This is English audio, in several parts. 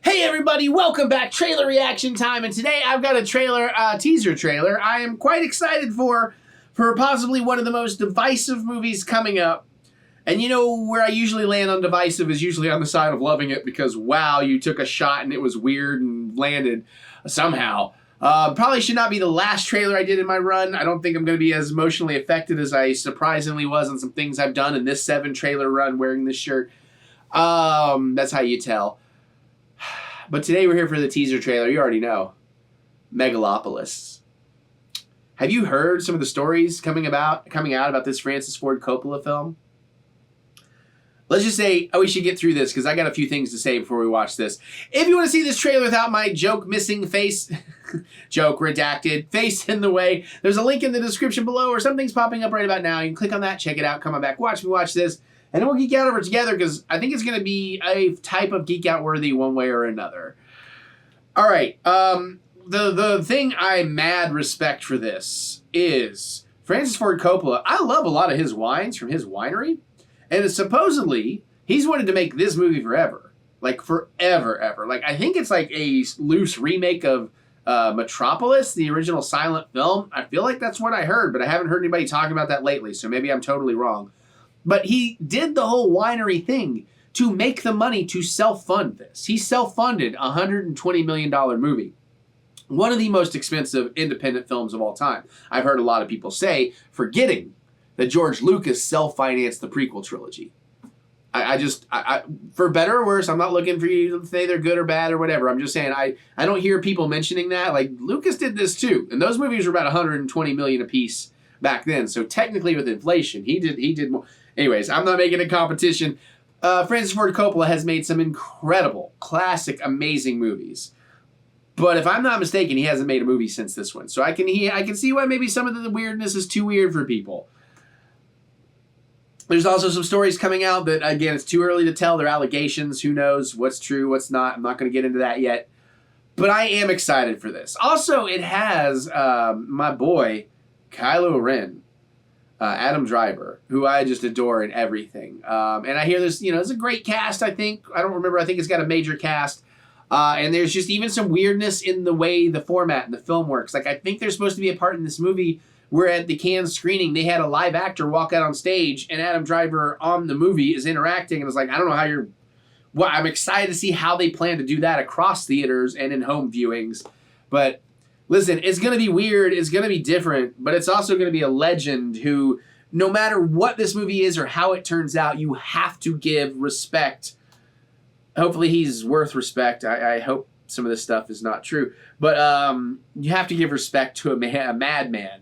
Hey everybody, welcome back. Trailer reaction time, and today I've got a trailer, teaser trailer. I am quite excited for possibly one of the most divisive movies coming up. And you know where I usually land on divisive is usually on the side of loving it because wow, you took a shot and it was weird and landed somehow. Probably should not be the last trailer I did in my run. I don't think I'm going to be as emotionally affected as I surprisingly was on some things I've done in this 7 trailer run wearing this shirt. That's how you tell. But today we're here for the teaser trailer. You already know. Megalopolis. Have you heard some of the stories coming out about this Francis Ford Coppola film? Let's just say, we should get through this because I got a few things to say before we watch this. If you want to see this trailer without my joke missing face, joke redacted, face in the way, there's a link in the description below or something's popping up right about now. You can click on that, check it out, come on back, watch me watch this. And then we'll geek out over it together because I think it's going to be a type of geek out worthy one way or another. All right. The thing I mad respect for this is Francis Ford Coppola. I love a lot of his wines from his winery. And supposedly, he's wanted to make this movie forever. Like, forever, ever. Like, I think it's like a loose remake of Metropolis, the original silent film. I feel like that's what I heard, but I haven't heard anybody talk about that lately, so maybe I'm totally wrong. But he did the whole winery thing to make the money to self-fund this. He self-funded a $120 million movie. One of the most expensive independent films of all time. I've heard a lot of people say, forgetting that George Lucas self-financed the prequel trilogy. I for better or worse, I'm not looking for you to say they're good or bad or whatever. I'm just saying, I don't hear people mentioning that. Like, Lucas did this too. And those movies were about $120 million a piece back then. So technically with inflation, he did more. Anyways, I'm not making a competition. Francis Ford Coppola has made some incredible, classic, amazing movies. But if I'm not mistaken, he hasn't made a movie since this one. So I can see why maybe some of the weirdness is too weird for people. There's also some stories coming out that, again, it's too early to tell. They're allegations. Who knows what's true, what's not. I'm not going to get into that yet. But I am excited for this. Also, it has my boy, Kylo Ren. Adam Driver, who I just adore in everything. And I hear this, it's a great cast, I think. I don't remember. I think it's got a major cast. And there's just even some weirdness in the way the format and the film works. Like, I think there's supposed to be a part in this movie where at the Cannes screening, they had a live actor walk out on stage and Adam Driver on the movie is interacting. And it's like, I don't know how well, I'm excited to see how they plan to do that across theaters and in home viewings. But listen, it's going to be weird, it's going to be different, but it's also going to be a legend who, no matter what this movie is or how it turns out, you have to give respect. Hopefully he's worth respect. I hope some of this stuff is not true. But you have to give respect to a madman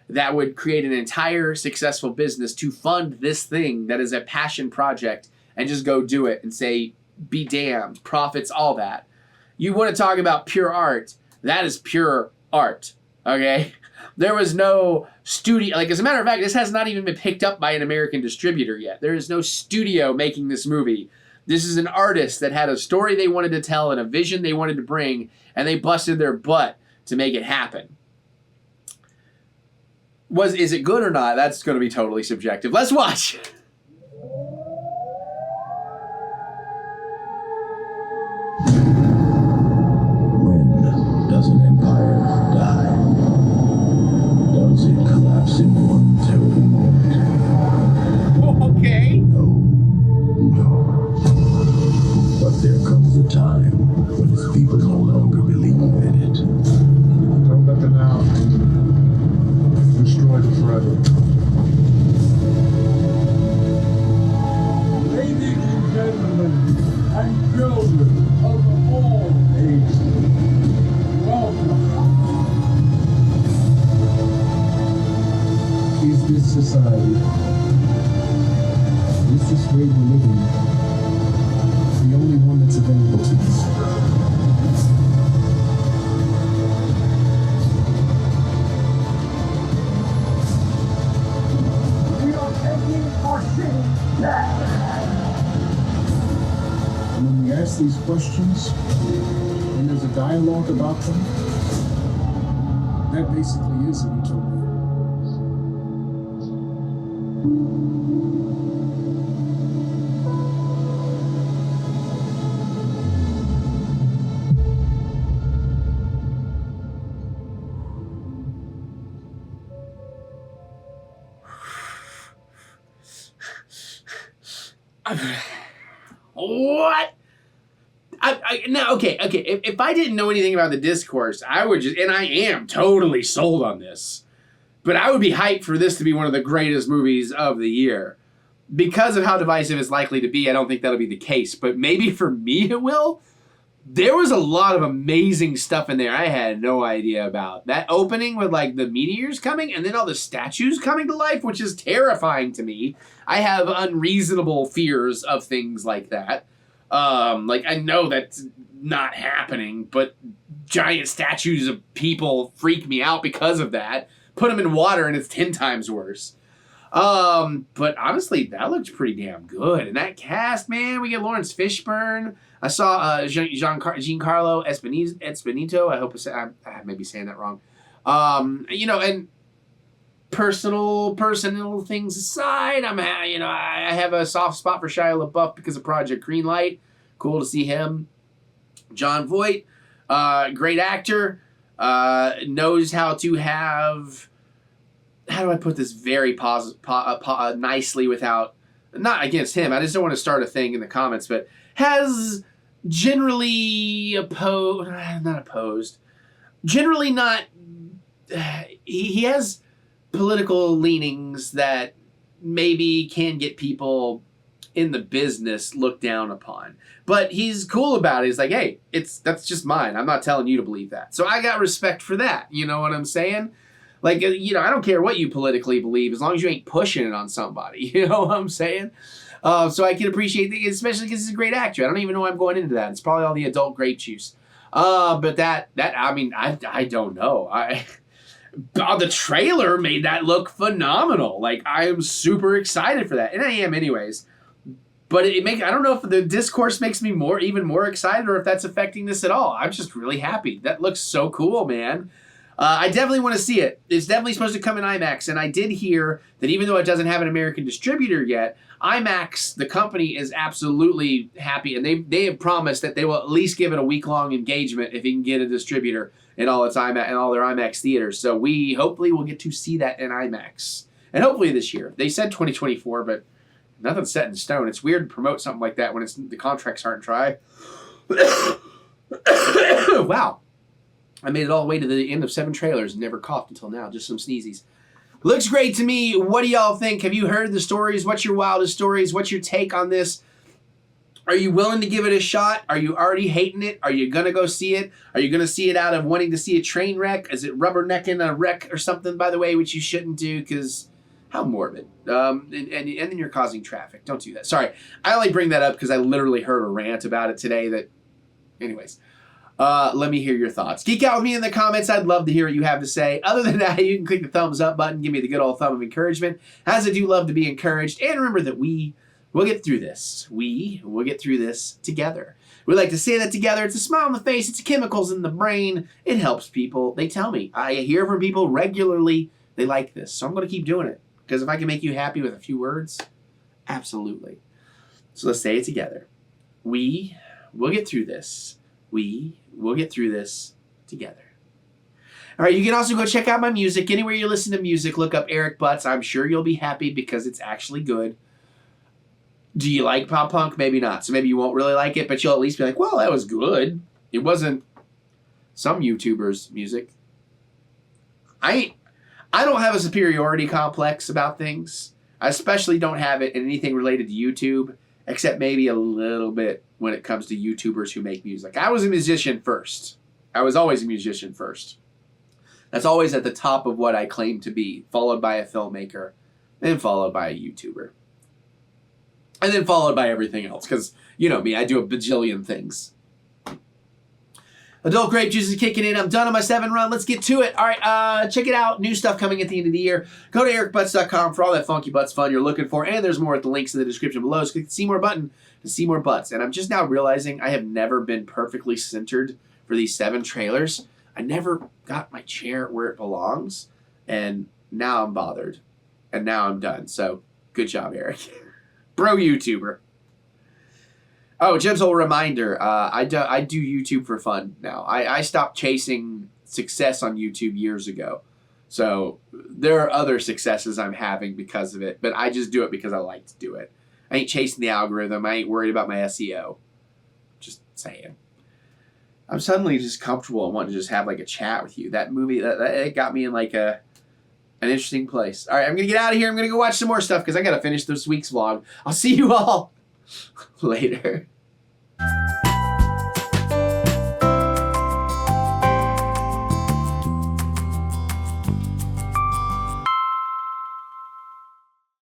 that would create an entire successful business to fund this thing that is a passion project and just go do it and say, be damned, profits, all that. You want to talk about pure art. That is pure art, okay? There was no studio. Like, as a matter of fact, this has not even been picked up by an American distributor yet. There is no studio making this movie. This is an artist that had a story they wanted to tell and a vision they wanted to bring, and they busted their butt to make it happen. Is it good or not? That's going to be totally subjective. Let's watch. Does an empire die? Does it collapse in one terrible moment? Okay. No. But there comes a time when its people no longer believe in it. Don't let them out. Destroy them forever. Ladies and gentlemen, and children of all ages, welcome. Is this society, is this way we're living, the only one that's available to us? We are taking our city back. And when we ask these questions, and there's a dialogue about them, that basically is a utopia. What? No, okay. If I didn't know anything about the discourse, I would just, and I am totally sold on this, but I would be hyped for this to be one of the greatest movies of the year. Because of how divisive it's likely to be, I don't think that'll be the case, but maybe for me it will. There was a lot of amazing stuff in there I had no idea about. That opening with like the meteors coming and then all the statues coming to life, which is terrifying to me. I have unreasonable fears of things like that. Like I know that's not happening, but giant statues of people freak me out because of that. Put them in water and it's 10 times worse. But honestly, that looked pretty damn good. And that cast, man, we get Laurence Fishburne. I saw Giancarlo Esposito. I hope I may be saying that wrong. And personal things aside, I have a soft spot for Shia LaBeouf because of Project Greenlight. Cool to see him. Jon Voight, great actor, knows how to have. How do I put this very nicely without, not against him, I just don't want to start a thing in the comments, but has generally generally not, he has political leanings that maybe can get people in the business looked down upon. But he's cool about it. He's like, hey, that's just mine. I'm not telling you to believe that. So I got respect for that. You know what I'm saying? Like, I don't care what you politically believe as long as you ain't pushing it on somebody. You know what I'm saying? So I can appreciate it, especially because he's a great actor. I don't even know why I'm going into that. It's probably all the adult grape juice. But I don't know. The trailer made that look phenomenal. Like, I am super excited for that. And I am anyways. But I don't know if the discourse makes me even more excited or if that's affecting this at all. I'm just really happy. That looks so cool, man. I definitely want to see it. It's definitely supposed to come in IMAX, and I did hear that even though it doesn't have an American distributor yet, IMAX, the company, is absolutely happy, and they have promised that they will at least give it a week-long engagement if it can get a distributor in all its IMAX and all their IMAX theaters. So we hopefully will get to see that in IMAX, and hopefully this year. They said 2024, but nothing's set in stone. It's weird to promote something like that when the contracts aren't dry. Wow. I made it all the way to the end of 7 trailers and never coughed until now. Just some sneezies. Looks great to me. What do y'all think? Have you heard the stories? What's your wildest stories? What's your take on this? Are you willing to give it a shot? Are you already hating it? Are you going to go see it? Are you going to see it out of wanting to see a train wreck? Is it rubbernecking a wreck or something, by the way, which you shouldn't do because how morbid. And then you're causing traffic. Don't do that. Sorry. I only bring that up because I literally heard a rant about it today that, anyways. Let me hear your thoughts. Geek out with me in the comments. I'd love to hear what you have to say. Other than that, you can click the thumbs up button. Give me the good old thumb of encouragement, as I do love to be encouraged. And remember that we will get through this. We will get through this together. We like to say that together. It's a smile on the face. It's chemicals in the brain. It helps people. They tell me. I hear from people regularly. They like this. So I'm going to keep doing it. Because if I can make you happy with a few words, absolutely. So let's say it together. We will get through this. We will get through this together. All right, you can also go check out my music. Anywhere you listen to music, look up LegendOfZeppo. I'm sure you'll be happy because it's actually good. Do you like pop punk? Maybe not. So maybe you won't really like it, but you'll at least be like, well, that was good. It wasn't some YouTubers' music. I don't have a superiority complex about things. I especially don't have it in anything related to YouTube, except maybe a little bit when it comes to YouTubers who make music. I was a musician first. I was always a musician first. That's always at the top of what I claim to be, followed by a filmmaker, then followed by a YouTuber. And then followed by everything else, because, you know me, I do a bajillion things. Adult grape juice is kicking in. I'm done on my 7 run. Let's get to it. All right, check it out. New stuff coming at the end of the year. Go to TheEricButts.com for all that funky butts fun you're looking for. And there's more at the links in the description below. So click the see more button to see more butts. And I'm just now realizing I have never been perfectly centered for these 7 trailers. I never got my chair where it belongs. And now I'm bothered. And now I'm done. So good job, Eric. Bro YouTuber. Oh, gentle reminder, I do YouTube for fun now. I stopped chasing success on YouTube years ago. So there are other successes I'm having because of it, but I just do it because I like to do it. I ain't chasing the algorithm. I ain't worried about my SEO. Just saying. I'm suddenly just comfortable and wanting to just have like a chat with you. That movie, it got me in like an interesting place. All right, I'm going to get out of here. I'm going to go watch some more stuff because I got to finish this week's vlog. I'll see you all later.